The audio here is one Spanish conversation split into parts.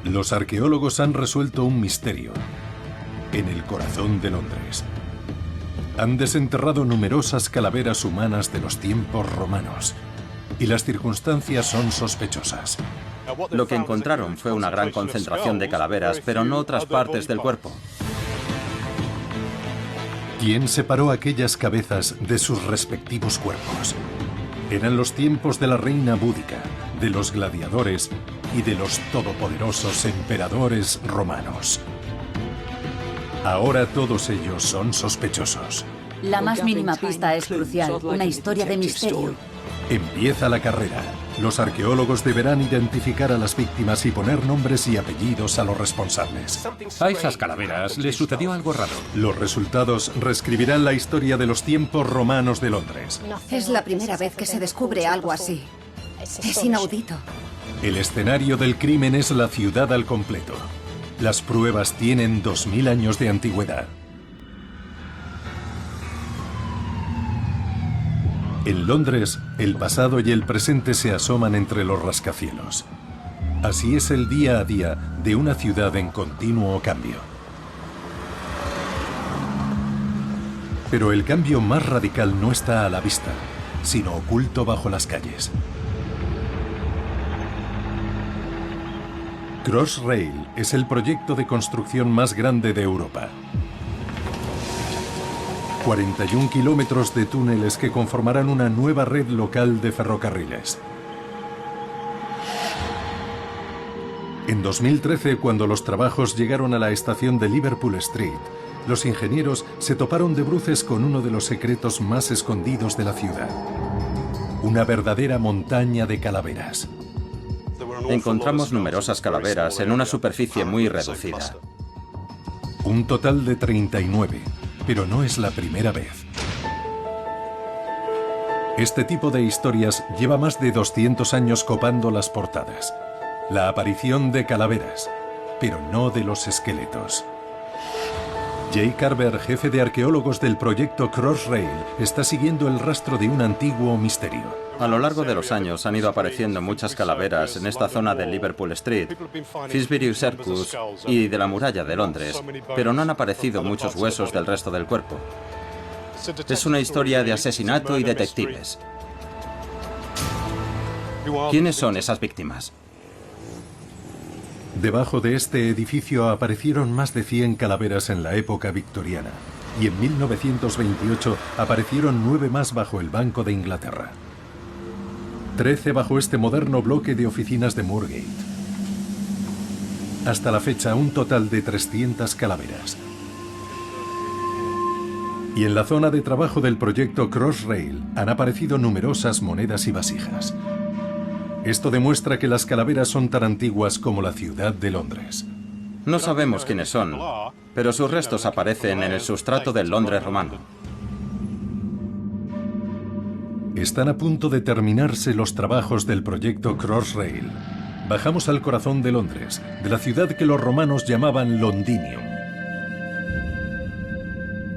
Los arqueólogos han resuelto un misterio en el corazón de Londres. Han desenterrado numerosas calaveras humanas de los tiempos romanos y las circunstancias son sospechosas. Lo que encontraron fue una gran concentración de calaveras, pero no otras partes del cuerpo. ¿Quién separó aquellas cabezas de sus respectivos cuerpos? Eran los tiempos de la reina búdica, de los gladiadores y de los todopoderosos emperadores romanos. Ahora todos ellos son sospechosos. La más mínima pista es crucial, una historia de misterio. Empieza la carrera. Los arqueólogos deberán identificar a las víctimas y poner nombres y apellidos a los responsables. A esas calaveras les sucedió algo raro. Los resultados reescribirán la historia de los tiempos romanos de Londres. Es la primera vez que se descubre algo así. Es inaudito. El escenario del crimen es la ciudad al completo. Las pruebas tienen 2000 años de antigüedad. En Londres, el pasado y el presente se asoman entre los rascacielos. Así es el día a día de una ciudad en continuo cambio. Pero el cambio más radical no está a la vista, sino oculto bajo las calles. Crossrail es el proyecto de construcción más grande de Europa. 41 kilómetros de túneles que conformarán una nueva red local de ferrocarriles. En 2013, cuando los trabajos llegaron a la estación de Liverpool Street, los ingenieros se toparon de bruces con uno de los secretos más escondidos de la ciudad. Una verdadera montaña de calaveras. Encontramos numerosas calaveras en una superficie muy reducida. Un total de 39. Pero no es la primera vez. Este tipo de historias lleva más de 200 años copando las portadas. La aparición de calaveras, pero no de los esqueletos. Jay Carver, jefe de arqueólogos del proyecto Crossrail, está siguiendo el rastro de un antiguo misterio. A lo largo de los años han ido apareciendo muchas calaveras en esta zona de Liverpool Street, Finsbury Circus y de la muralla de Londres, pero no han aparecido muchos huesos del resto del cuerpo. Es una historia de asesinato y detectives. ¿Quiénes son esas víctimas? Debajo de este edificio aparecieron más de 100 calaveras en la época victoriana y en 1928 aparecieron 9 más bajo el Banco de Inglaterra. 13 bajo este moderno bloque de oficinas de Moorgate. Hasta la fecha, un total de 300 calaveras. Y en la zona de trabajo del proyecto Crossrail han aparecido numerosas monedas y vasijas. Esto demuestra que las calaveras son tan antiguas como la ciudad de Londres. No sabemos quiénes son, pero sus restos aparecen en el sustrato del Londres romano. Están a punto de terminarse los trabajos del proyecto Crossrail. Bajamos al corazón de Londres, de la ciudad que los romanos llamaban Londinium.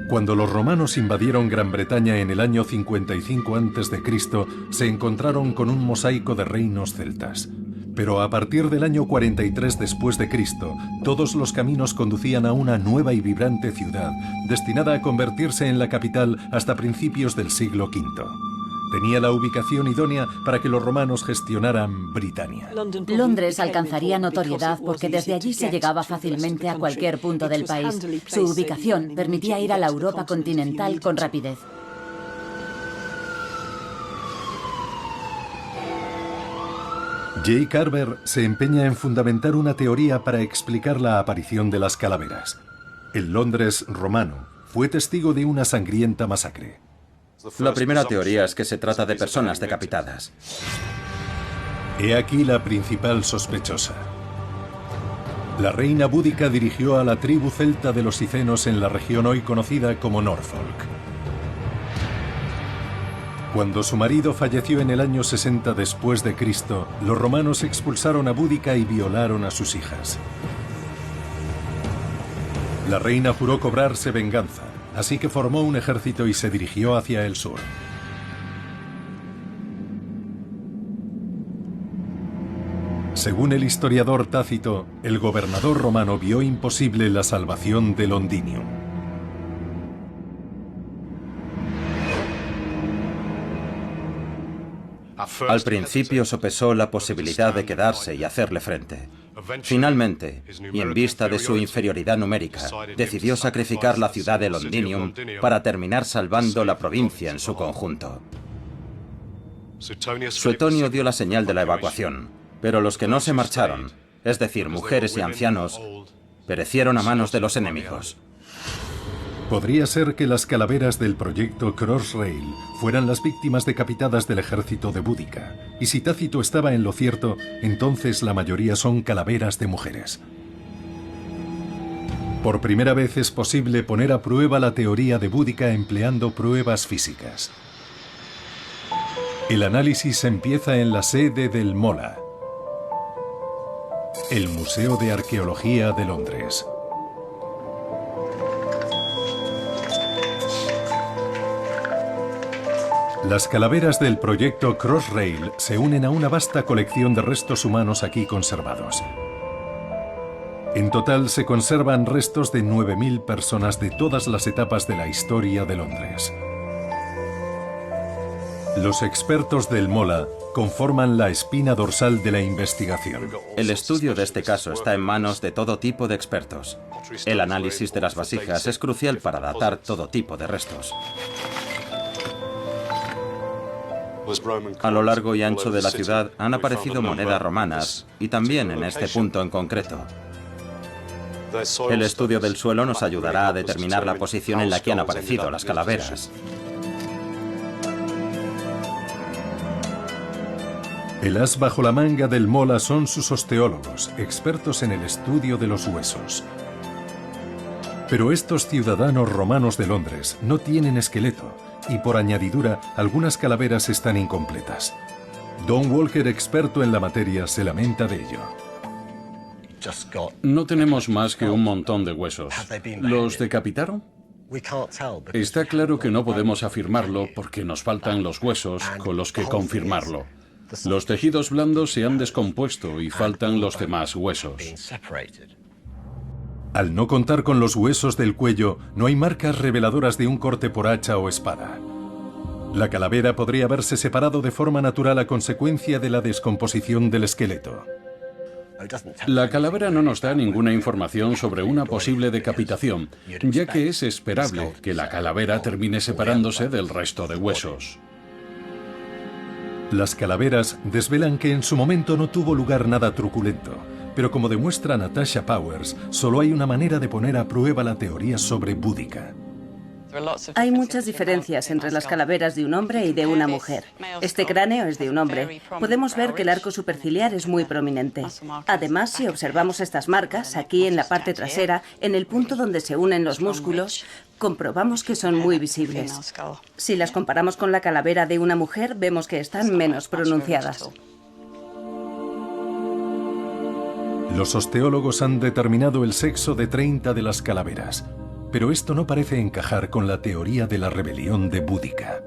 Cuando los romanos invadieron Gran Bretaña en el año 55 a.C., se encontraron con un mosaico de reinos celtas. Pero a partir del año 43 después de Cristo, todos los caminos conducían a una nueva y vibrante ciudad, destinada a convertirse en la capital hasta principios del siglo V. Tenía la ubicación idónea para que los romanos gestionaran Britania. Londres alcanzaría notoriedad porque desde allí se llegaba fácilmente a cualquier punto del país. Su ubicación permitía ir a la Europa continental con rapidez. Jay Carver se empeña en fundamentar una teoría para explicar la aparición de las calaveras. El Londres romano fue testigo de una sangrienta masacre. La primera teoría es que se trata de personas decapitadas. He aquí la principal sospechosa. La reina búdica dirigió a la tribu celta de los sicenos en la región hoy conocida como Norfolk. Cuando su marido falleció en el año 60 después de Cristo, los romanos expulsaron a Búdica y violaron a sus hijas. La reina juró cobrarse venganza, así que formó un ejército y se dirigió hacia el sur. Según el historiador Tácito, el gobernador romano vio imposible la salvación de Londinium. Al principio sopesó la posibilidad de quedarse y hacerle frente. Finalmente, y en vista de su inferioridad numérica, decidió sacrificar la ciudad de Londinium para terminar salvando la provincia en su conjunto. Suetonio dio la señal de la evacuación, pero los que no se marcharon, es decir, mujeres y ancianos, perecieron a manos de los enemigos. Podría ser que las calaveras del proyecto Crossrail fueran las víctimas decapitadas del ejército de Boudica, y si Tácito estaba en lo cierto, entonces la mayoría son calaveras de mujeres. Por primera vez es posible poner a prueba la teoría de Boudica empleando pruebas físicas. El análisis empieza en la sede del MoLA, el Museo de Arqueología de Londres. Las calaveras del proyecto Crossrail se unen a una vasta colección de restos humanos aquí conservados. En total se conservan restos de 9.000 personas de todas las etapas de la historia de Londres. Los expertos del MoLA conforman la espina dorsal de la investigación. El estudio de este caso está en manos de todo tipo de expertos. El análisis de las vasijas es crucial para datar todo tipo de restos. A lo largo y ancho de la ciudad han aparecido monedas romanas, y también en este punto en concreto. El estudio del suelo nos ayudará a determinar la posición en la que han aparecido las calaveras. El as bajo la manga del MoLA son sus osteólogos, expertos en el estudio de los huesos. Pero estos ciudadanos romanos de Londres no tienen esqueleto, y por añadidura, algunas calaveras están incompletas. Don Walker, experto en la materia, se lamenta de ello. No tenemos más que un montón de huesos. ¿Los decapitaron? Está claro que no podemos afirmarlo porque nos faltan los huesos con los que confirmarlo. Los tejidos blandos se han descompuesto y faltan los demás huesos. Al no contar con los huesos del cuello, no hay marcas reveladoras de un corte por hacha o espada. La calavera podría haberse separado de forma natural a consecuencia de la descomposición del esqueleto. La calavera no nos da ninguna información sobre una posible decapitación, ya que es esperable que la calavera termine separándose del resto de huesos. Las calaveras desvelan que en su momento no tuvo lugar nada truculento, pero como demuestra Natasha Powers, solo hay una manera de poner a prueba la teoría sobre Boudica. Hay muchas diferencias entre las calaveras de un hombre y de una mujer. Este cráneo es de un hombre. Podemos ver que el arco superciliar es muy prominente. Además, si observamos estas marcas, aquí en la parte trasera, en el punto donde se unen los músculos, comprobamos que son muy visibles. Si las comparamos con la calavera de una mujer, vemos que están menos pronunciadas. Los osteólogos han determinado el sexo de 30 de las calaveras, pero esto no parece encajar con la teoría de la rebelión de Boudica.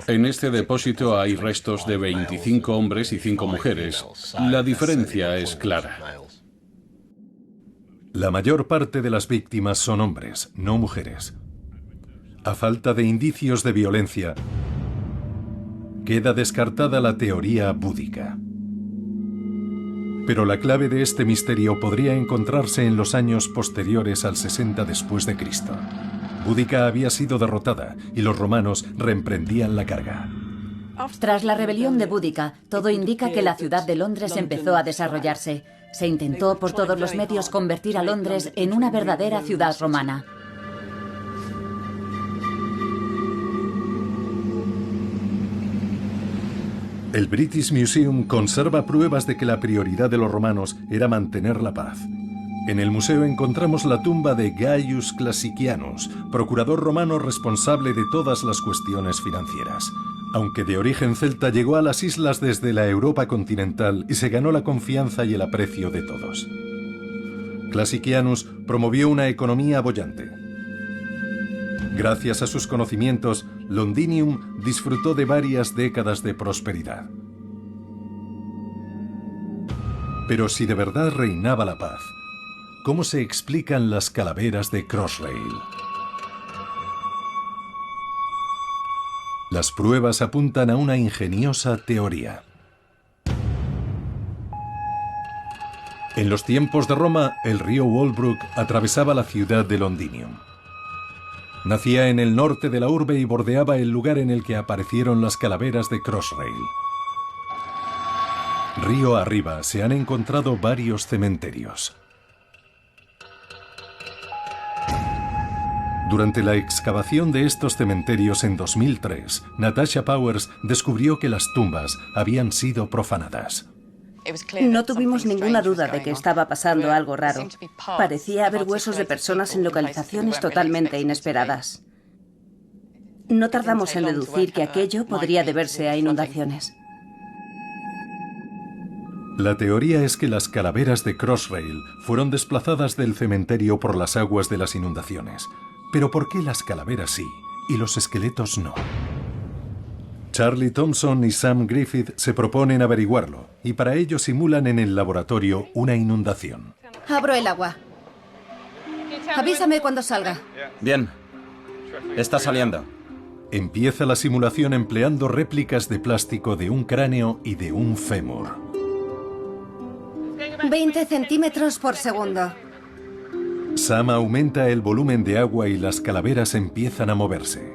En este depósito hay restos de 25 hombres y 5 mujeres. La diferencia es clara. La mayor parte de las víctimas son hombres, no mujeres. A falta de indicios de violencia, queda descartada la teoría búdica. Pero la clave de este misterio podría encontrarse en los años posteriores al 60 después de Cristo. Boudica había sido derrotada y los romanos reemprendían la carga. Tras la rebelión de Boudica, todo indica que la ciudad de Londres empezó a desarrollarse. Se intentó por todos los medios convertir a Londres en una verdadera ciudad romana. El British Museum conserva pruebas de que la prioridad de los romanos era mantener la paz. En el museo encontramos la tumba de Gaius Classicianus, procurador romano responsable de todas las cuestiones financieras. Aunque de origen celta, llegó a las islas desde la Europa continental y se ganó la confianza y el aprecio de todos. Classicianus promovió una economía boyante. Gracias a sus conocimientos, Londinium disfrutó de varias décadas de prosperidad. Pero si de verdad reinaba la paz, ¿cómo se explican las calaveras de Crossrail? Las pruebas apuntan a una ingeniosa teoría. En los tiempos de Roma, el río Walbrook atravesaba la ciudad de Londinium. Nacía en el norte de la urbe y bordeaba el lugar en el que aparecieron las calaveras de Crossrail. Río arriba se han encontrado varios cementerios. Durante la excavación de estos cementerios en 2003, Natasha Powers descubrió que las tumbas habían sido profanadas. No tuvimos ninguna duda de que estaba pasando algo raro. Parecía haber huesos de personas en localizaciones totalmente inesperadas. No tardamos en deducir que aquello podría deberse a inundaciones. La teoría es que las calaveras de Crossrail fueron desplazadas del cementerio por las aguas de las inundaciones. Pero ¿por qué las calaveras sí y los esqueletos no? Charlie Thompson y Sam Griffith se proponen averiguarlo, y para ello simulan en el laboratorio una inundación. Abro el agua. Avísame cuando salga. Bien. Está saliendo. Empieza la simulación empleando réplicas de plástico de un cráneo y de un fémur. 20 centímetros por segundo. Sam aumenta el volumen de agua y las calaveras empiezan a moverse.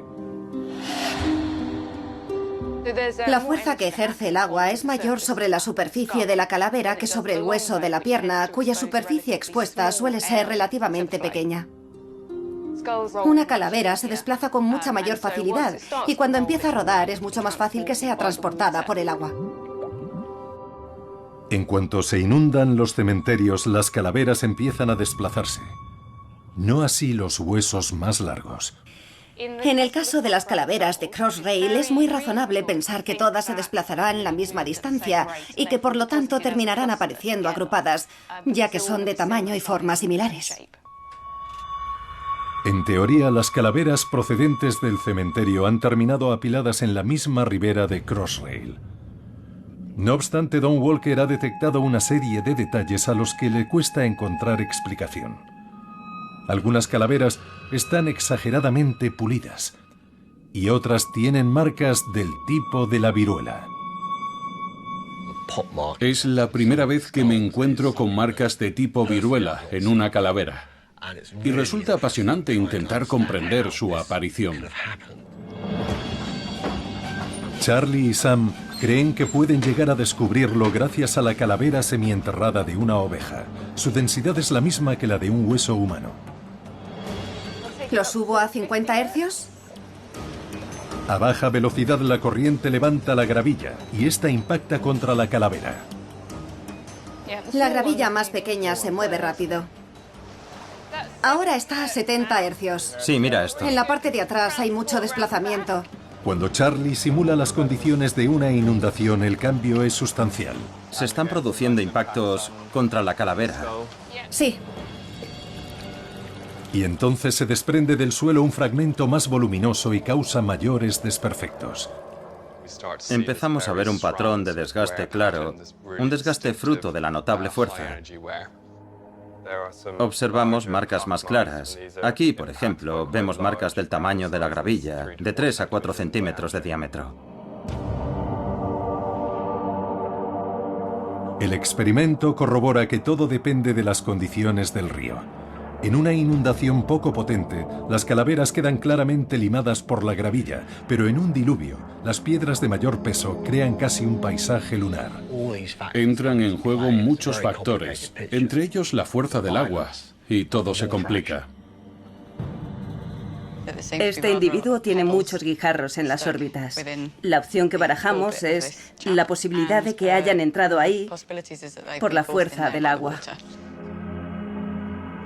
La fuerza que ejerce el agua es mayor sobre la superficie de la calavera que sobre el hueso de la pierna, cuya superficie expuesta suele ser relativamente pequeña. Una calavera se desplaza con mucha mayor facilidad y cuando empieza a rodar es mucho más fácil que sea transportada por el agua. En cuanto se inundan los cementerios, las calaveras empiezan a desplazarse. No así los huesos más largos. En el caso de las calaveras de Crossrail es muy razonable pensar que todas se desplazarán la misma distancia y que por lo tanto terminarán apareciendo agrupadas, ya que son de tamaño y forma similares. En teoría, las calaveras procedentes del cementerio han terminado apiladas en la misma ribera de Crossrail. No obstante, Don Walker ha detectado una serie de detalles a los que le cuesta encontrar explicación. Algunas calaveras están exageradamente pulidas y otras tienen marcas del tipo de la viruela. Es la primera vez que me encuentro con marcas de tipo viruela en una calavera. Y resulta apasionante intentar comprender su aparición. Charlie y Sam creen que pueden llegar a descubrirlo gracias a la calavera semienterrada de una oveja. Su densidad es la misma que la de un hueso humano. ¿Lo subo a 50 hercios? A baja velocidad la corriente levanta la gravilla y esta impacta contra la calavera. La gravilla más pequeña se mueve rápido. Ahora está a 70 hercios. Sí, mira esto. En la parte de atrás hay mucho desplazamiento. Cuando Charlie simula las condiciones de una inundación, el cambio es sustancial. Se están produciendo impactos contra la calavera. Sí. Y entonces se desprende del suelo un fragmento más voluminoso y causa mayores desperfectos. Empezamos a ver un patrón de desgaste claro, un desgaste fruto de la notable fuerza. Observamos marcas más claras. Aquí, por ejemplo, vemos marcas del tamaño de la gravilla, de 3 a 4 centímetros de diámetro. El experimento corrobora que todo depende de las condiciones del río. En una inundación poco potente, las calaveras quedan claramente limadas por la gravilla, pero en un diluvio, las piedras de mayor peso crean casi un paisaje lunar. Entran en juego muchos factores, entre ellos la fuerza del agua, y todo se complica. Este individuo tiene muchos guijarros en las órbitas. La opción que barajamos es la posibilidad de que hayan entrado ahí por la fuerza del agua.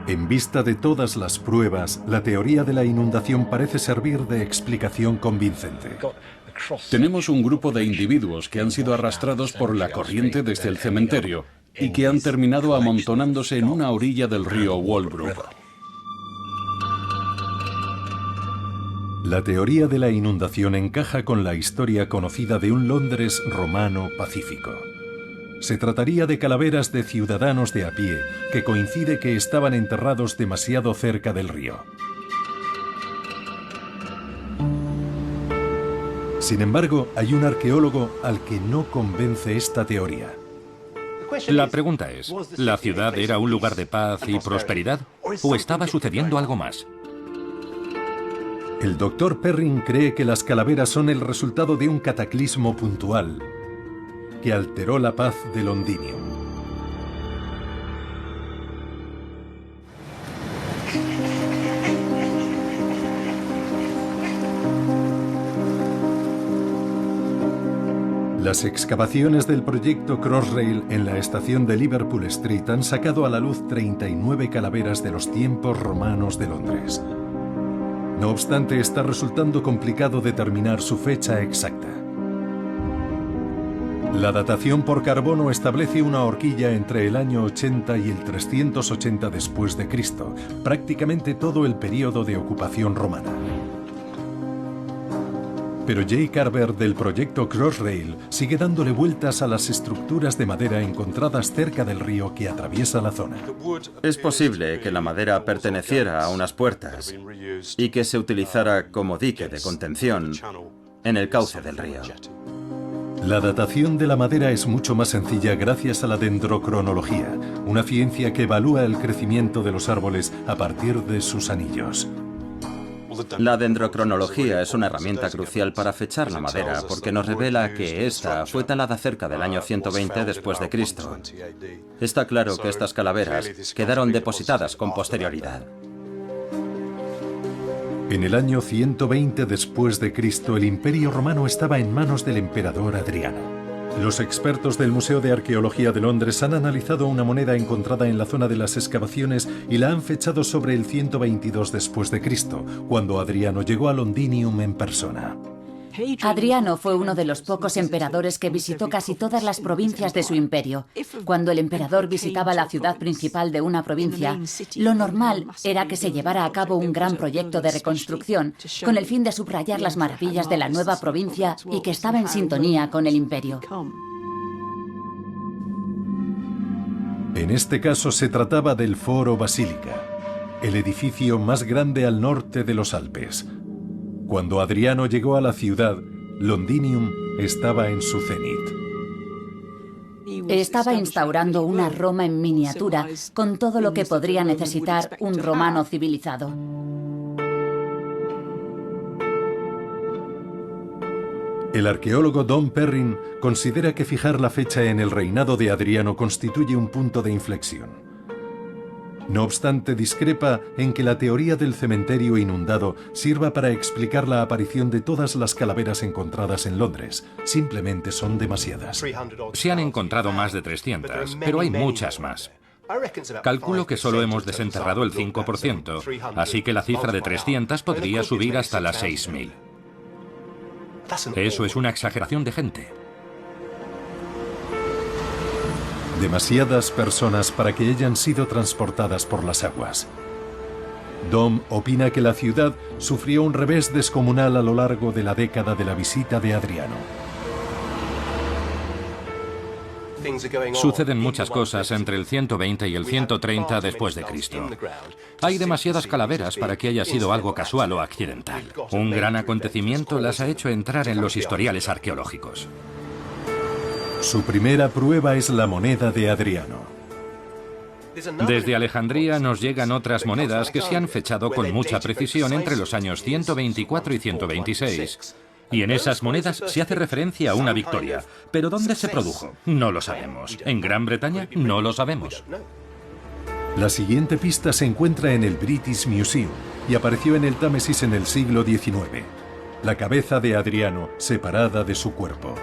En vista de todas las pruebas, la teoría de la inundación parece servir de explicación convincente. Tenemos un grupo de individuos que han sido arrastrados por la corriente desde el cementerio y que han terminado amontonándose en una orilla del río Walbrook. La teoría de la inundación encaja con la historia conocida de un Londres romano pacífico. Se trataría de calaveras de ciudadanos de a pie, que coincide que estaban enterrados demasiado cerca del río. Sin embargo, hay un arqueólogo al que no convence esta teoría. La pregunta es, ¿la ciudad era un lugar de paz y prosperidad? ¿O estaba sucediendo algo más? El Dr. Perrin cree que las calaveras son el resultado de un cataclismo puntual que alteró la paz de Londinium. Las excavaciones del proyecto Crossrail en la estación de Liverpool Street han sacado a la luz 39 calaveras de los tiempos romanos de Londres. No obstante, está resultando complicado determinar su fecha exacta. La datación por carbono establece una horquilla entre el año 80 y el 380 después de Cristo, prácticamente todo el período de ocupación romana. Pero Jay Carver del proyecto Crossrail sigue dándole vueltas a las estructuras de madera encontradas cerca del río que atraviesa la zona. Es posible que la madera perteneciera a unas puertas y que se utilizara como dique de contención en el cauce del río. La datación de la madera es mucho más sencilla gracias a la dendrocronología, una ciencia que evalúa el crecimiento de los árboles a partir de sus anillos. La dendrocronología es una herramienta crucial para fechar la madera porque nos revela que esta fue talada cerca del año 120 después de Cristo. Está claro que estas calaveras quedaron depositadas con posterioridad. En el año 120 después de Cristo, el Imperio Romano estaba en manos del emperador Adriano. Los expertos del Museo de Arqueología de Londres han analizado una moneda encontrada en la zona de las excavaciones y la han fechado sobre el 122 después de Cristo, cuando Adriano llegó a Londinium en persona. Adriano fue uno de los pocos emperadores que visitó casi todas las provincias de su imperio. Cuando el emperador visitaba la ciudad principal de una provincia, lo normal era que se llevara a cabo un gran proyecto de reconstrucción con el fin de subrayar las maravillas de la nueva provincia y que estaba en sintonía con el imperio. En este caso se trataba del Foro Basílica, el edificio más grande al norte de los Alpes. Cuando Adriano llegó a la ciudad, Londinium estaba en su cenit. Estaba instaurando una Roma en miniatura, con todo lo que podría necesitar un romano civilizado. El arqueólogo Don Perrin considera que fijar la fecha en el reinado de Adriano constituye un punto de inflexión. No obstante, discrepa en que la teoría del cementerio inundado sirva para explicar la aparición de todas las calaveras encontradas en Londres. Simplemente son demasiadas. Se han encontrado más de 300, pero hay muchas más. Calculo que solo hemos desenterrado el 5%, así que la cifra de 300 podría subir hasta las 6.000. Eso es una exageración de gente. Demasiadas personas para que hayan sido transportadas por las aguas. Dom opina que la ciudad sufrió un revés descomunal a lo largo de la década de la visita de Adriano. Suceden muchas cosas entre el 120 y el 130 después de Cristo. Hay demasiadas calaveras para que haya sido algo casual o accidental. Un gran acontecimiento las ha hecho entrar en los historiales arqueológicos. Su primera prueba es la moneda de Adriano. Desde Alejandría nos llegan otras monedas que se han fechado con mucha precisión entre los años 124 y 126. Y en esas monedas se hace referencia a una victoria. ¿Pero dónde se produjo? No lo sabemos. ¿En Gran Bretaña? No lo sabemos. La siguiente pista se encuentra en el British Museum y apareció en el Támesis en el siglo XIX. La cabeza de Adriano separada de su cuerpo.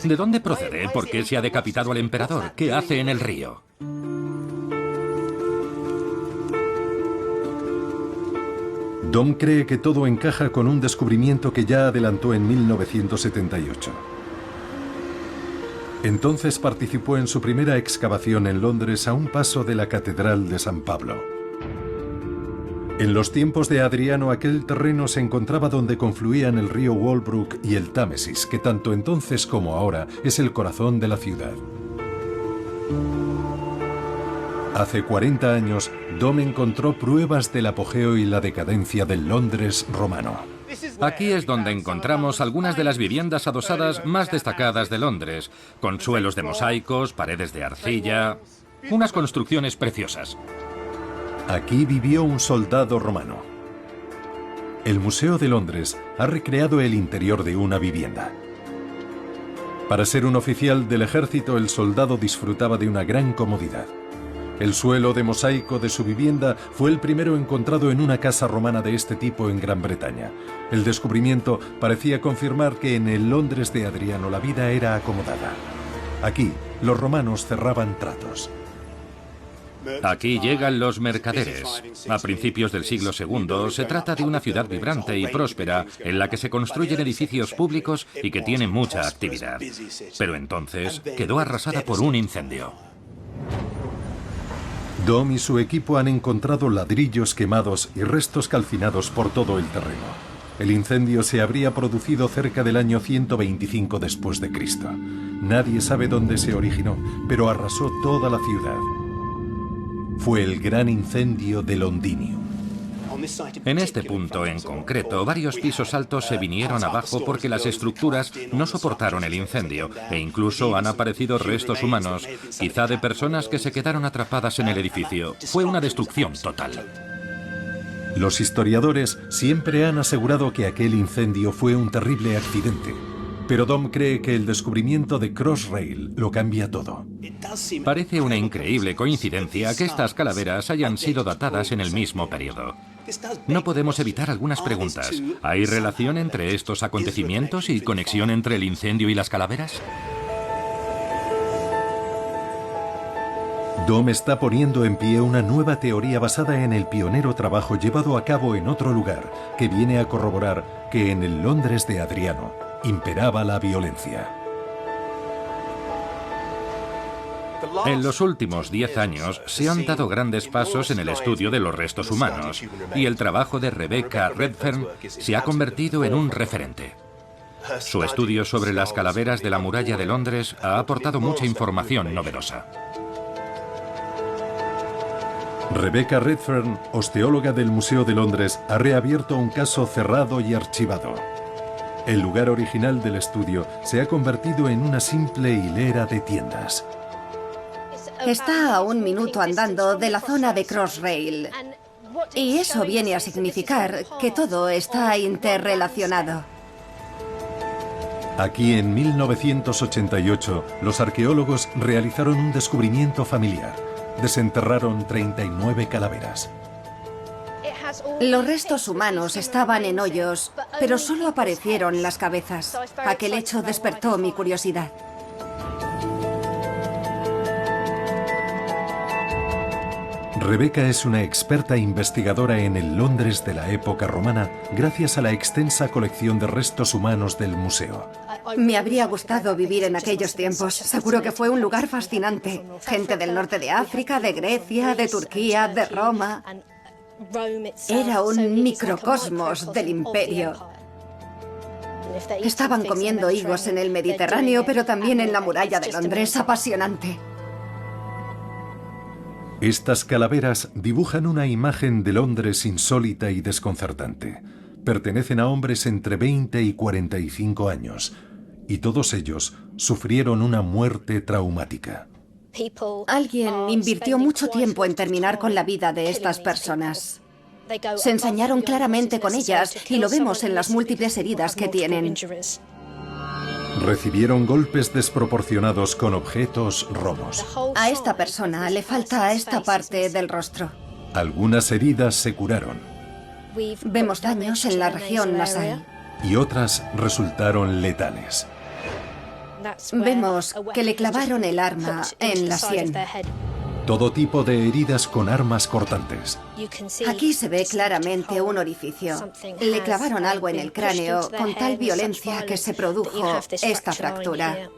¿De dónde procede? ¿Por qué se ha decapitado al emperador? ¿Qué hace en el río? Dom cree que todo encaja con un descubrimiento que ya adelantó en 1978. Entonces participó en su primera excavación en Londres a un paso de la Catedral de San Pablo. En los tiempos de Adriano, aquel terreno se encontraba donde confluían el río Walbrook y el Támesis, que tanto entonces como ahora es el corazón de la ciudad. Hace 40 años, Dom encontró pruebas del apogeo y la decadencia del Londres romano. Aquí es donde encontramos algunas de las viviendas adosadas más destacadas de Londres, con suelos de mosaicos, paredes de arcilla, unas construcciones preciosas. Aquí vivió un soldado romano. El Museo de Londres ha recreado el interior de una vivienda. Para ser un oficial del ejército, el soldado disfrutaba de una gran comodidad. El suelo de mosaico de su vivienda fue el primero encontrado en una casa romana de este tipo en Gran Bretaña. El descubrimiento parecía confirmar que en el Londres de Adriano la vida era acomodada. Aquí, los romanos cerraban tratos. Aquí llegan los mercaderes. A principios del siglo II se trata de una ciudad vibrante y próspera en la que se construyen edificios públicos y que tiene mucha actividad. Pero entonces quedó arrasada por un incendio. Dom y su equipo han encontrado ladrillos quemados y restos calcinados por todo el terreno. El incendio se habría producido cerca del año 125 después de Cristo. Nadie sabe dónde se originó, pero arrasó toda la ciudad. Fue el gran incendio de Londinium. En este punto en concreto, varios pisos altos se vinieron abajo porque las estructuras no soportaron el incendio e incluso han aparecido restos humanos, quizá de personas que se quedaron atrapadas en el edificio. Fue una destrucción total. Los historiadores siempre han asegurado que aquel incendio fue un terrible accidente, pero Dom cree que el descubrimiento de Crossrail lo cambia todo. Parece una increíble coincidencia que estas calaveras hayan sido datadas en el mismo periodo. No podemos evitar algunas preguntas. ¿Hay relación entre estos acontecimientos y conexión entre el incendio y las calaveras? Dom está poniendo en pie una nueva teoría basada en el pionero trabajo llevado a cabo en otro lugar, que viene a corroborar que en el Londres de Adriano imperaba la violencia. En los últimos 10 años se han dado grandes pasos en el estudio de los restos humanos y el trabajo de Rebecca Redfern se ha convertido en un referente. Su estudio sobre las calaveras de la muralla de Londres ha aportado mucha información novedosa. Rebecca Redfern, osteóloga del Museo de Londres, ha reabierto un caso cerrado y archivado. El lugar original del estudio se ha convertido en una simple hilera de tiendas. Está a 1 minuto andando de la zona de Crossrail. Y eso viene a significar que todo está interrelacionado. Aquí en 1988, los arqueólogos realizaron un descubrimiento familiar. Desenterraron 39 calaveras. Los restos humanos estaban en hoyos, pero solo aparecieron las cabezas. Aquel hecho despertó mi curiosidad. Rebecca es una experta investigadora en el Londres de la época romana gracias a la extensa colección de restos humanos del museo. Me habría gustado vivir en aquellos tiempos. Seguro que fue un lugar fascinante. Gente del norte de África, de Grecia, de Turquía, de Roma. Era un microcosmos del imperio. Estaban comiendo higos en el Mediterráneo, pero también en la muralla de Londres. Apasionante. Estas calaveras dibujan una imagen de Londres insólita y desconcertante. Pertenecen a hombres entre 20 y 45 años, y todos ellos sufrieron una muerte traumática. Alguien invirtió mucho tiempo en terminar con la vida de estas personas. Se ensañaron claramente con ellas y lo vemos en las múltiples heridas que tienen. Recibieron golpes desproporcionados con objetos romos. A esta persona le falta esta parte del rostro. Algunas heridas se curaron. Vemos daños en la región nasal. Y otras resultaron letales. Vemos que le clavaron el arma en la sien. Todo tipo de heridas con armas cortantes. Aquí se ve claramente un orificio. Le clavaron algo en el cráneo con tal violencia que se produjo esta fractura.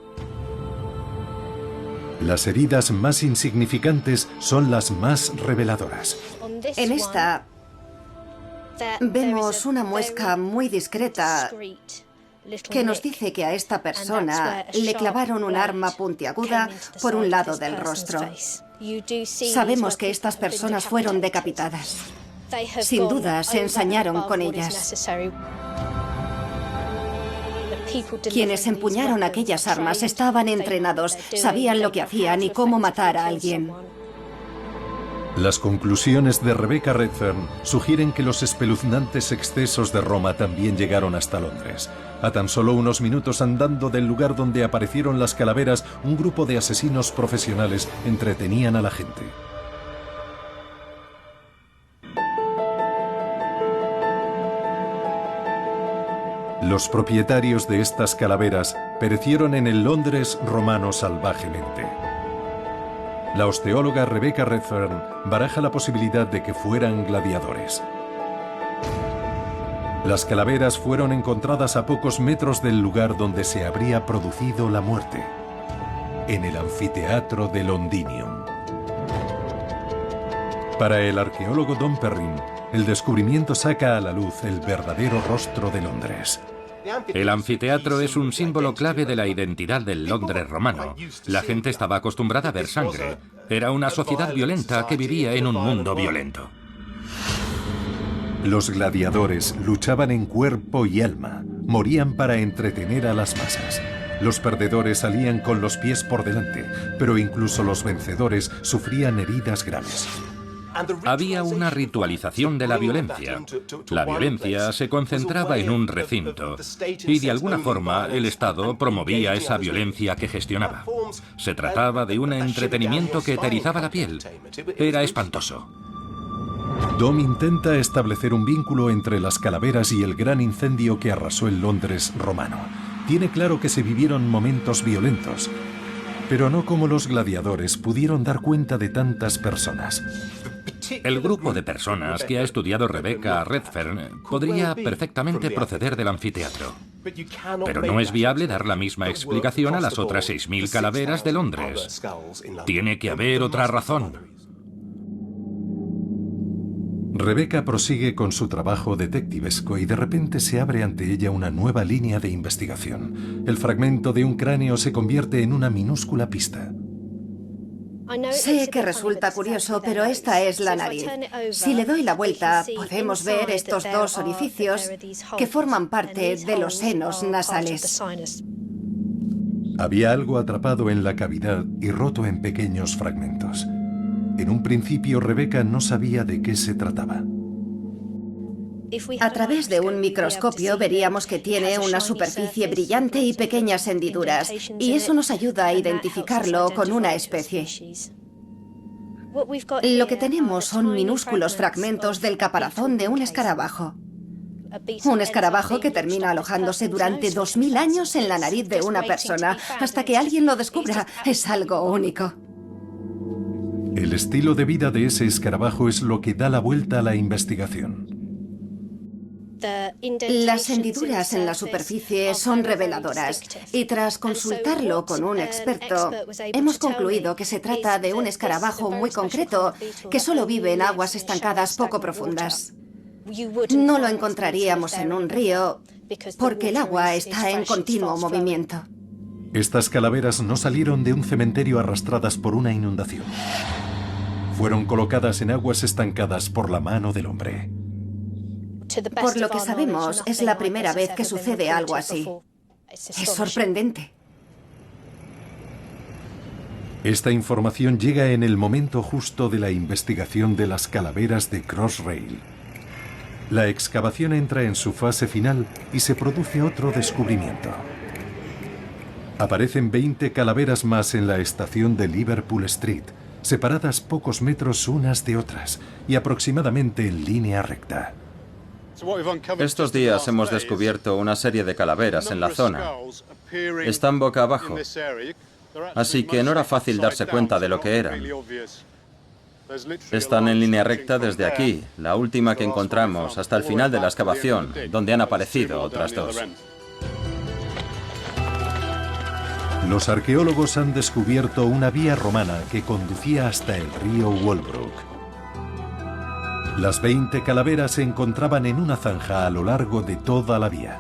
Las heridas más insignificantes son las más reveladoras. En esta vemos una muesca muy discreta que nos dice que a esta persona le clavaron un arma puntiaguda por un lado del rostro. Sabemos que estas personas fueron decapitadas. Sin duda, se ensañaron con ellas. Quienes empuñaron aquellas armas estaban entrenados, sabían lo que hacían y cómo matar a alguien. Las conclusiones de Rebecca Redfern sugieren que los espeluznantes excesos de Roma también llegaron hasta Londres. A tan solo unos minutos andando del lugar donde aparecieron las calaveras, un grupo de asesinos profesionales entretenían a la gente. Los propietarios de estas calaveras perecieron en el Londres romano salvajemente. La osteóloga Rebecca Redfern baraja la posibilidad de que fueran gladiadores. Las calaveras fueron encontradas a pocos metros del lugar donde se habría producido la muerte, en el anfiteatro de Londinium. Para el arqueólogo Don Perrin, el descubrimiento saca a la luz el verdadero rostro de Londres. El anfiteatro es un símbolo clave de la identidad del Londres romano. La gente estaba acostumbrada a ver sangre. Era una sociedad violenta que vivía en un mundo violento. Los gladiadores luchaban en cuerpo y alma, morían para entretener a las masas. Los perdedores salían con los pies por delante, pero incluso los vencedores sufrían heridas graves. Había una ritualización de la violencia. La violencia se concentraba en un recinto y de alguna forma el Estado promovía esa violencia que gestionaba. Se trataba de un entretenimiento que eterizaba la piel. Era espantoso. Dom intenta establecer un vínculo entre las calaveras y el gran incendio que arrasó el Londres romano. Tiene claro que se vivieron momentos violentos, pero no como los gladiadores pudieron dar cuenta de tantas personas. El grupo de personas que ha estudiado Rebecca Redfern podría perfectamente proceder del anfiteatro. Pero no es viable dar la misma explicación a las otras 6.000 calaveras de Londres. Tiene que haber otra razón. Rebecca prosigue con su trabajo detectivesco y de repente se abre ante ella una nueva línea de investigación. El fragmento de un cráneo se convierte en una minúscula pista. Sé que resulta curioso, pero esta es la nariz. Si le doy la vuelta, podemos ver estos dos orificios que forman parte de los senos nasales. Había algo atrapado en la cavidad y roto en pequeños fragmentos. En un principio, Rebecca no sabía de qué se trataba. A través de un microscopio veríamos que tiene una superficie brillante y pequeñas hendiduras, y eso nos ayuda a identificarlo con una especie. Lo que tenemos son minúsculos fragmentos del caparazón de un escarabajo. Un escarabajo que termina alojándose durante 2000 años en la nariz de una persona, hasta que alguien lo descubra. Es algo único. El estilo de vida de ese escarabajo es lo que da la vuelta a la investigación. Las hendiduras en la superficie son reveladoras y tras consultarlo con un experto, hemos concluido que se trata de un escarabajo muy concreto que solo vive en aguas estancadas poco profundas. No lo encontraríamos en un río porque el agua está en continuo movimiento. Estas calaveras no salieron de un cementerio arrastradas por una inundación. Fueron colocadas en aguas estancadas por la mano del hombre. Por lo que sabemos, es la primera vez que sucede algo así. Es sorprendente. Esta información llega en el momento justo de la investigación de las calaveras de Crossrail. La excavación entra en su fase final y se produce otro descubrimiento. Aparecen 20 calaveras más en la estación de Liverpool Street, separadas pocos metros unas de otras y aproximadamente en línea recta. Estos días hemos descubierto una serie de calaveras en la zona. Están boca abajo, así que no era fácil darse cuenta de lo que eran. Están en línea recta desde aquí, la última que encontramos, hasta el final de la excavación, donde han aparecido otras dos. Los arqueólogos han descubierto una vía romana que conducía hasta el río Walbrook. Las 20 calaveras se encontraban en una zanja a lo largo de toda la vía.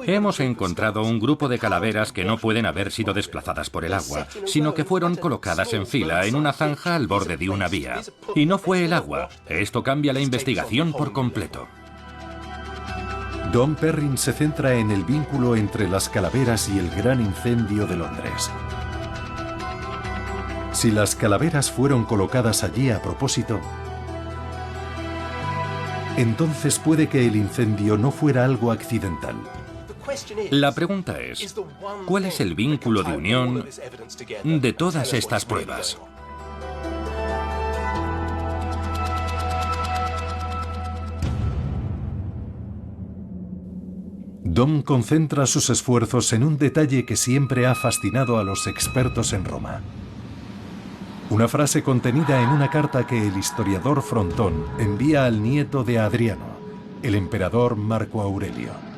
Hemos encontrado un grupo de calaveras que no pueden haber sido desplazadas por el agua, sino que fueron colocadas en fila en una zanja al borde de una vía. Y no fue el agua. Esto cambia la investigación por completo. Dom Perrin se centra en el vínculo entre las calaveras y el gran incendio de Londres. Si las calaveras fueron colocadas allí a propósito, entonces puede que el incendio no fuera algo accidental. La pregunta es, ¿cuál es el vínculo de unión de todas estas pruebas? Dom concentra sus esfuerzos en un detalle que siempre ha fascinado a los expertos en Roma. Una frase contenida en una carta que el historiador Frontón envía al nieto de Adriano, el emperador Marco Aurelio.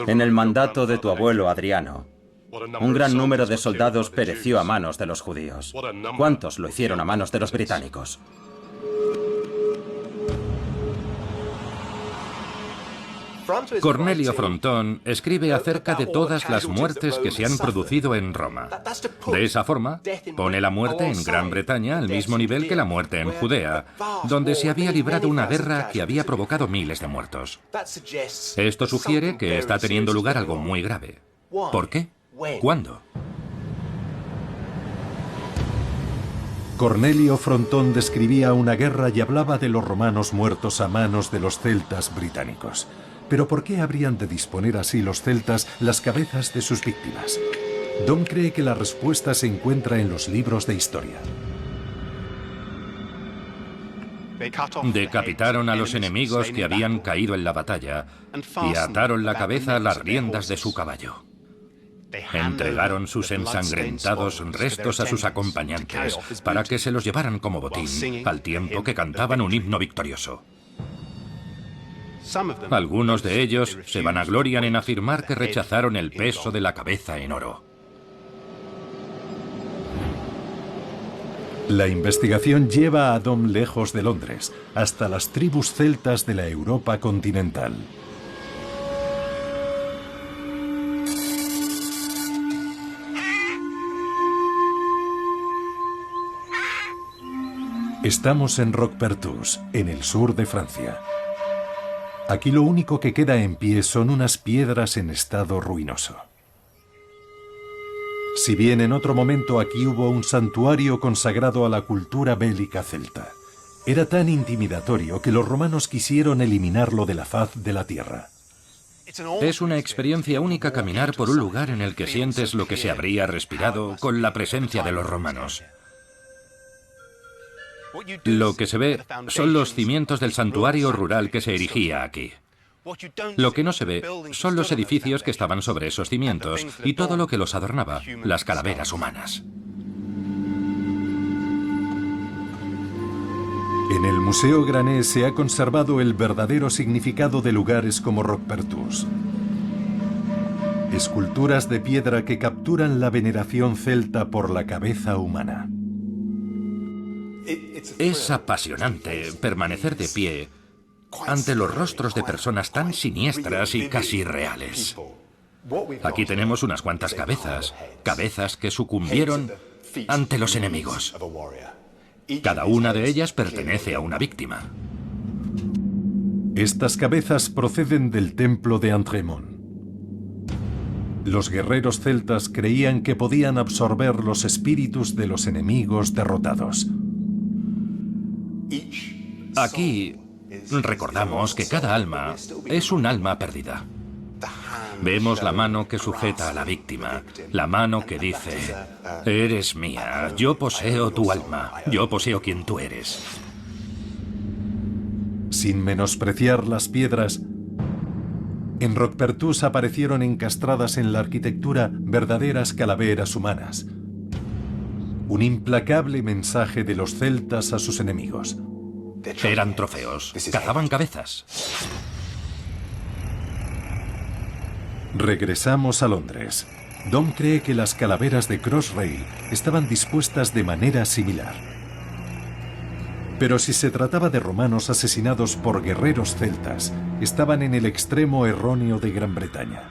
En el mandato de tu abuelo Adriano, un gran número de soldados pereció a manos de los judíos. ¿Cuántos lo hicieron a manos de los británicos? Cornelio Frontón escribe acerca de todas las muertes que se han producido en Roma. De esa forma, pone la muerte en Gran Bretaña al mismo nivel que la muerte en Judea, donde se había librado una guerra que había provocado miles de muertos. Esto sugiere que está teniendo lugar algo muy grave. ¿Por qué? ¿Cuándo? Cornelio Frontón describía una guerra y hablaba de los romanos muertos a manos de los celtas británicos. Pero ¿por qué habrían de disponer así los celtas las cabezas de sus víctimas? Dom cree que la respuesta se encuentra en los libros de historia. Decapitaron a los enemigos que habían caído en la batalla y ataron la cabeza a las riendas de su caballo. Entregaron sus ensangrentados restos a sus acompañantes para que se los llevaran como botín, al tiempo que cantaban un himno victorioso. Algunos de ellos se vanaglorian en afirmar que rechazaron el peso de la cabeza en oro. La investigación lleva a Dom lejos de Londres, hasta las tribus celtas de la Europa continental. Estamos en Roquepertus, en el sur de Francia. Aquí lo único que queda en pie son unas piedras en estado ruinoso. Si bien en otro momento aquí hubo un santuario consagrado a la cultura bélica celta, era tan intimidatorio que los romanos quisieron eliminarlo de la faz de la tierra. Es una experiencia única caminar por un lugar en el que sientes lo que se habría respirado con la presencia de los romanos. Lo que se ve son los cimientos del santuario rural que se erigía aquí. Lo que no se ve son los edificios que estaban sobre esos cimientos y todo lo que los adornaba, las calaveras humanas. En el Museo Granet se ha conservado el verdadero significado de lugares como Roquepertus. Esculturas de piedra que capturan la veneración celta por la cabeza humana. Es apasionante permanecer de pie ante los rostros de personas tan siniestras y casi reales. Aquí tenemos unas cuantas cabezas, cabezas que sucumbieron ante los enemigos. Cada una de ellas pertenece a una víctima. Estas cabezas proceden del templo de Antremont. Los guerreros celtas creían que podían absorber los espíritus de los enemigos derrotados. Aquí recordamos que cada alma es un alma perdida. Vemos la mano que sujeta a la víctima, la mano que dice, eres mía, yo poseo tu alma, yo poseo quien tú eres. Sin menospreciar las piedras, en Roquepertus aparecieron encastradas en la arquitectura verdaderas calaveras humanas. Un implacable mensaje de los celtas a sus enemigos. Eran trofeos, cazaban cabezas. Regresamos a Londres. Dom cree que las calaveras de Crossrail estaban dispuestas de manera similar. Pero si se trataba de romanos asesinados por guerreros celtas, estaban en el extremo erróneo de Gran Bretaña.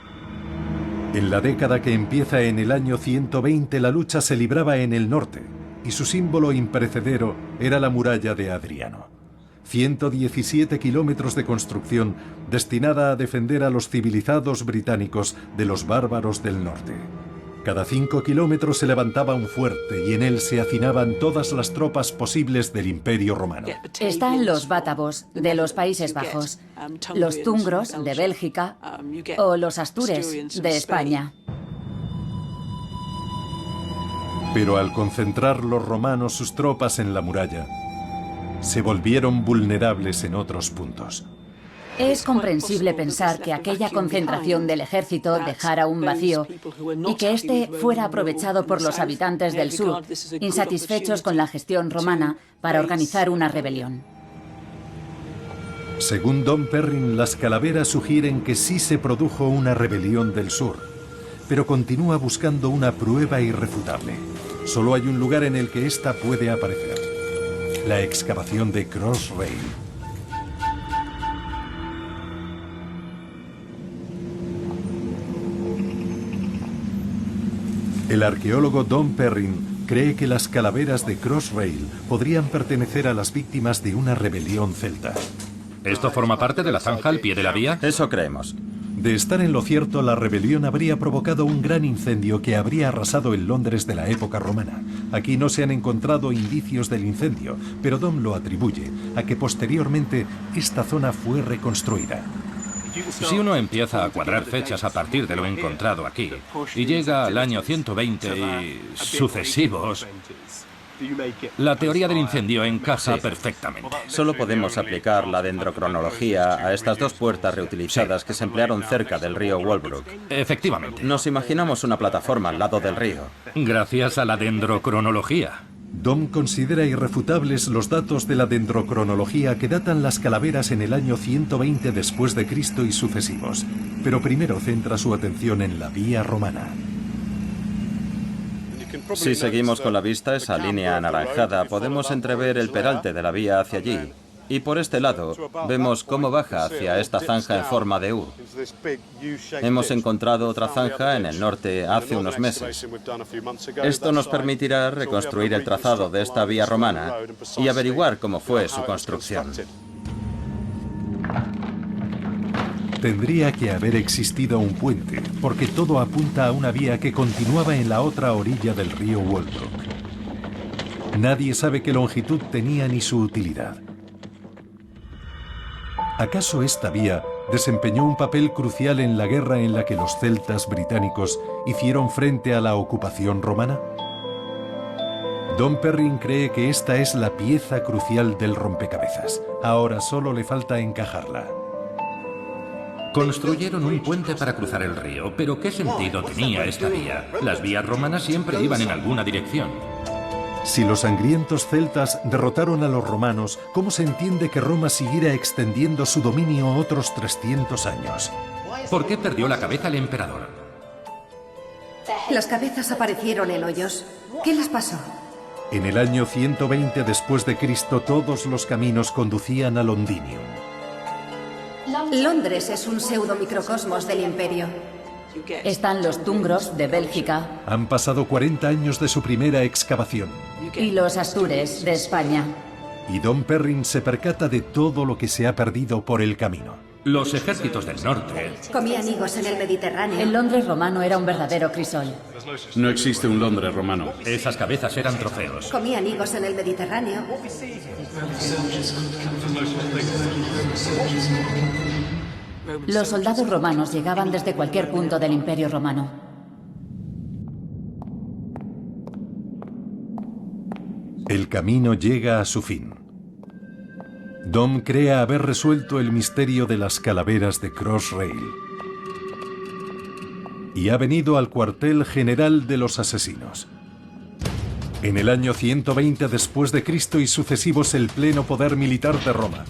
En la década que empieza en el año 120, la lucha se libraba en el norte, y su símbolo imperecedero era la muralla de Adriano. 117 kilómetros de construcción destinada a defender a los civilizados británicos de los bárbaros del norte. Cada 5 kilómetros se levantaba un fuerte y en él se hacinaban todas las tropas posibles del Imperio Romano. Están los bátavos, de los Países Bajos, los tungros, de Bélgica, o los astures, de España. Pero al concentrar los romanos sus tropas en la muralla, se volvieron vulnerables en otros puntos. Es comprensible pensar que aquella concentración del ejército dejara un vacío y que éste fuera aprovechado por los habitantes del sur, insatisfechos con la gestión romana, para organizar una rebelión. Según Dom Perrin, las calaveras sugieren que sí se produjo una rebelión del sur, pero continúa buscando una prueba irrefutable. Solo hay un lugar en el que ésta puede aparecer: la excavación de Crossrail. El arqueólogo Dom Perrin cree que las calaveras de Crossrail podrían pertenecer a las víctimas de una rebelión celta. ¿Esto forma parte de la zanja al pie de la vía? Eso creemos. De estar en lo cierto, la rebelión habría provocado un gran incendio que habría arrasado el Londres de la época romana. Aquí no se han encontrado indicios del incendio, pero Dom lo atribuye a que posteriormente esta zona fue reconstruida. Si uno empieza a cuadrar fechas a partir de lo encontrado aquí y llega al año 120 y sucesivos, la teoría del incendio encaja perfectamente. Solo podemos aplicar la dendrocronología a estas dos puertas reutilizadas que se emplearon cerca del río Walbrook. Efectivamente. Nos imaginamos una plataforma al lado del río. Gracias a la dendrocronología. Dom considera irrefutables los datos de la dendrocronología que datan las calaveras en el año 120 después de Cristo y sucesivos, pero primero centra su atención en la vía romana. Si seguimos con la vista esa línea anaranjada, podemos entrever el peralte de la vía hacia allí. Y por este lado, vemos cómo baja hacia esta zanja en forma de U. Hemos encontrado otra zanja en el norte hace unos meses. Esto nos permitirá reconstruir el trazado de esta vía romana y averiguar cómo fue su construcción. Tendría que haber existido un puente, porque todo apunta a una vía que continuaba en la otra orilla del río Walbrook. Nadie sabe qué longitud tenía ni su utilidad. ¿Acaso esta vía desempeñó un papel crucial en la guerra en la que los celtas británicos hicieron frente a la ocupación romana? Dom Perrin cree que esta es la pieza crucial del rompecabezas. Ahora solo le falta encajarla. Construyeron un puente para cruzar el río, pero ¿qué sentido tenía esta vía? Las vías romanas siempre iban en alguna dirección. Si los sangrientos celtas derrotaron a los romanos, ¿cómo se entiende que Roma siguiera extendiendo su dominio otros 300 años? ¿Por qué perdió la cabeza el emperador? Las cabezas aparecieron en hoyos. ¿Qué les pasó? En el año 120 después de Cristo, todos los caminos conducían a Londinium. Londres es un pseudo-microcosmos del imperio. Están los tungros, de Bélgica. Han pasado 40 años de su primera excavación. Y los astures, de España. Y Dom Perrin se percata de todo lo que se ha perdido por el camino. Los ejércitos del norte. Comían higos en el Mediterráneo. El Londres romano era un verdadero crisol. No existe un Londres romano. Esas cabezas eran trofeos. Comían higos en el Mediterráneo. Los soldados romanos llegaban desde cualquier punto del Imperio Romano. El camino llega a su fin. Dom cree haber resuelto el misterio de las calaveras de Crossrail. Y ha venido al cuartel general de los asesinos. En el año 120 después de Cristo y sucesivos, el pleno poder militar de Roma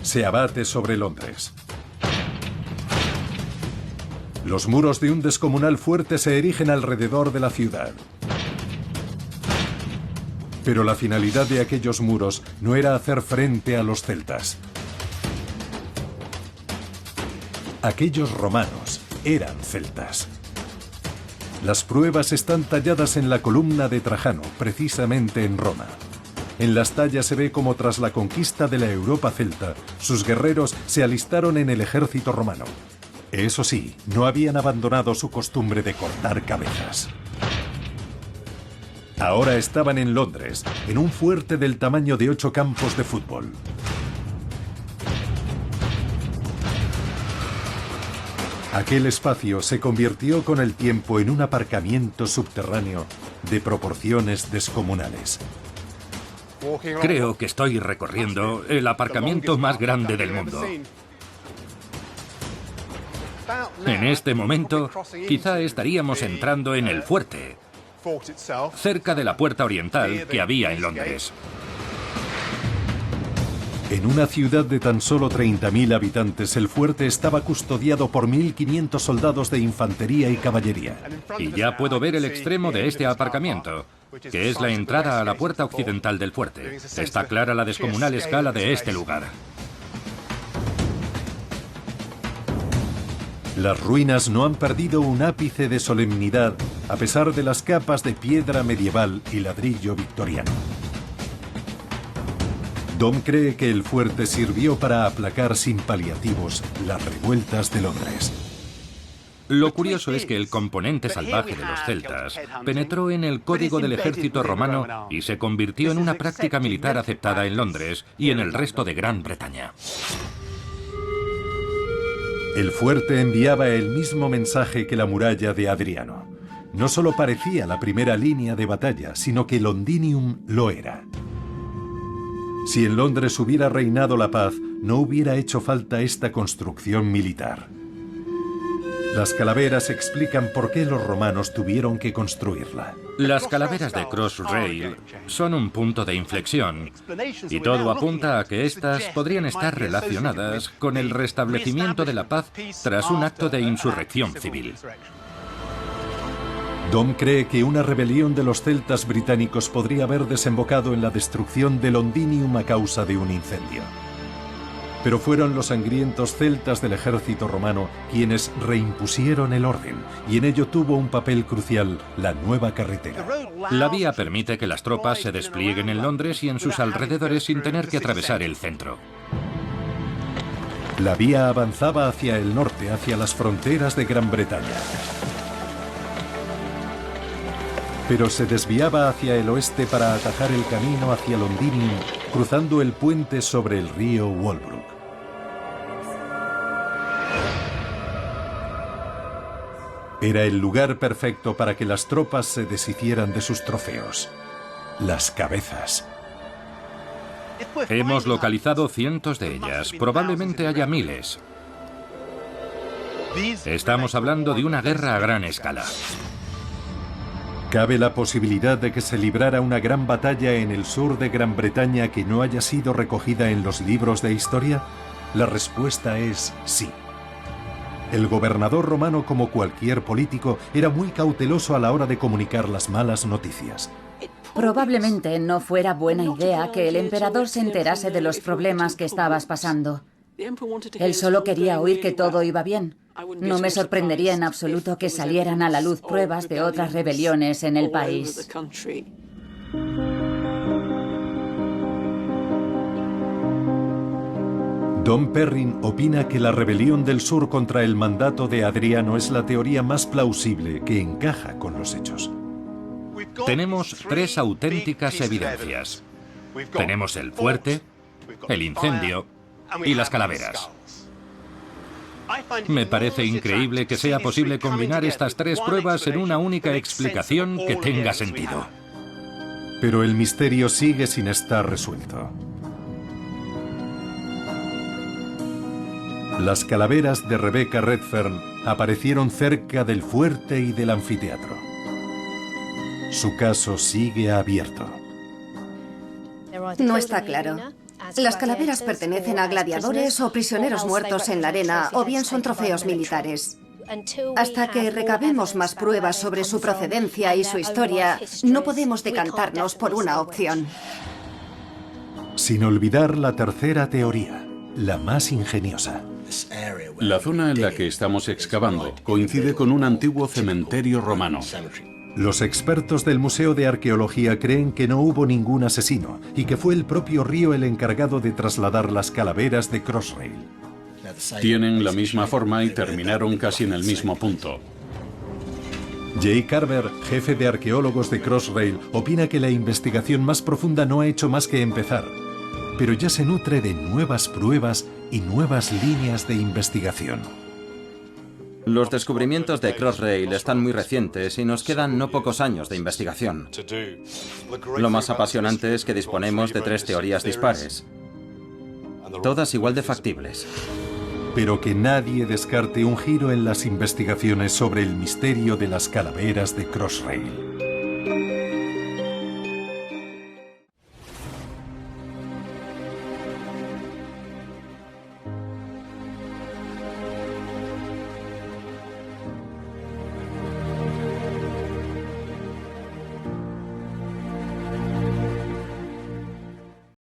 se abate sobre Londres. Los muros de un descomunal fuerte se erigen alrededor de la ciudad. Pero la finalidad de aquellos muros no era hacer frente a los celtas. Aquellos romanos eran celtas. Las pruebas están talladas en la columna de Trajano, precisamente en Roma. En las tallas se ve cómo tras la conquista de la Europa celta, sus guerreros se alistaron en el ejército romano. Eso sí, no habían abandonado su costumbre de cortar cabezas. Ahora estaban en Londres, en un fuerte del tamaño de 8 campos de fútbol. Aquel espacio se convirtió con el tiempo en un aparcamiento subterráneo de proporciones descomunales. Creo que estoy recorriendo el aparcamiento más grande del mundo. En este momento, quizá estaríamos entrando en el fuerte, cerca de la puerta oriental que había en Londres. En una ciudad de tan solo 30.000 habitantes, el fuerte estaba custodiado por 1.500 soldados de infantería y caballería. Y ya puedo ver el extremo de este aparcamiento, que es la entrada a la puerta occidental del fuerte. Está clara la descomunal escala de este lugar. Las ruinas no han perdido un ápice de solemnidad, a pesar de las capas de piedra medieval y ladrillo victoriano. Dom cree que el fuerte sirvió para aplacar sin paliativos las revueltas de Londres. Lo curioso es que el componente salvaje de los celtas penetró en el código del ejército romano y se convirtió en una práctica militar aceptada en Londres y en el resto de Gran Bretaña. El fuerte enviaba el mismo mensaje que la muralla de Adriano. No solo parecía la primera línea de batalla, sino que Londinium lo era. Si en Londres hubiera reinado la paz, no hubiera hecho falta esta construcción militar. Las calaveras explican por qué los romanos tuvieron que construirla. Las calaveras de Crossrail son un punto de inflexión, y todo apunta a que estas podrían estar relacionadas con el restablecimiento de la paz tras un acto de insurrección civil. Dom cree que una rebelión de los celtas británicos podría haber desembocado en la destrucción de Londinium a causa de un incendio. Pero fueron los sangrientos celtas del ejército romano quienes reimpusieron el orden, y en ello tuvo un papel crucial la nueva carretera. La vía permite que las tropas se desplieguen en Londres y en sus alrededores sin tener que atravesar el centro. La vía avanzaba hacia el norte, hacia las fronteras de Gran Bretaña. Pero se desviaba hacia el oeste para atajar el camino hacia Londinium, cruzando el puente sobre el río Walbrook. Era el lugar perfecto para que las tropas se deshicieran de sus trofeos, las cabezas. Hemos localizado cientos de ellas, probablemente haya miles. Estamos hablando de una guerra a gran escala. ¿Cabe la posibilidad de que se librara una gran batalla en el sur de Gran Bretaña que no haya sido recogida en los libros de historia? La respuesta es sí. El gobernador romano, como cualquier político, era muy cauteloso a la hora de comunicar las malas noticias. Probablemente no fuera buena idea que el emperador se enterase de los problemas que estabas pasando. Él solo quería oír que todo iba bien. No me sorprendería en absoluto que salieran a la luz pruebas de otras rebeliones en el país. Dom Perrin opina que la rebelión del sur contra el mandato de Adriano es la teoría más plausible que encaja con los hechos. Tenemos tres auténticas evidencias. Tenemos el fuerte, el incendio y las calaveras. Me parece increíble que sea posible combinar estas tres pruebas en una única explicación que tenga sentido. Pero el misterio sigue sin estar resuelto. Las calaveras de Rebecca Redfern aparecieron cerca del fuerte y del anfiteatro. Su caso sigue abierto. No está claro. Las calaveras pertenecen a gladiadores o prisioneros muertos en la arena, o bien son trofeos militares. Hasta que recabemos más pruebas sobre su procedencia y su historia, no podemos decantarnos por una opción. Sin olvidar la tercera teoría, la más ingeniosa. La zona en la que estamos excavando coincide con un antiguo cementerio romano. Los expertos del Museo de Arqueología creen que no hubo ningún asesino y que fue el propio río el encargado de trasladar las calaveras de Crossrail. Tienen la misma forma y terminaron casi en el mismo punto. Jay Carver, jefe de arqueólogos de Crossrail, opina que la investigación más profunda no ha hecho más que empezar, pero ya se nutre de nuevas pruebas y nuevas líneas de investigación. Los descubrimientos de Crossrail están muy recientes y nos quedan no pocos años de investigación. Lo más apasionante es que disponemos de 3 teorías dispares, todas igual de factibles. Pero que nadie descarte un giro en las investigaciones sobre el misterio de las calaveras de Crossrail.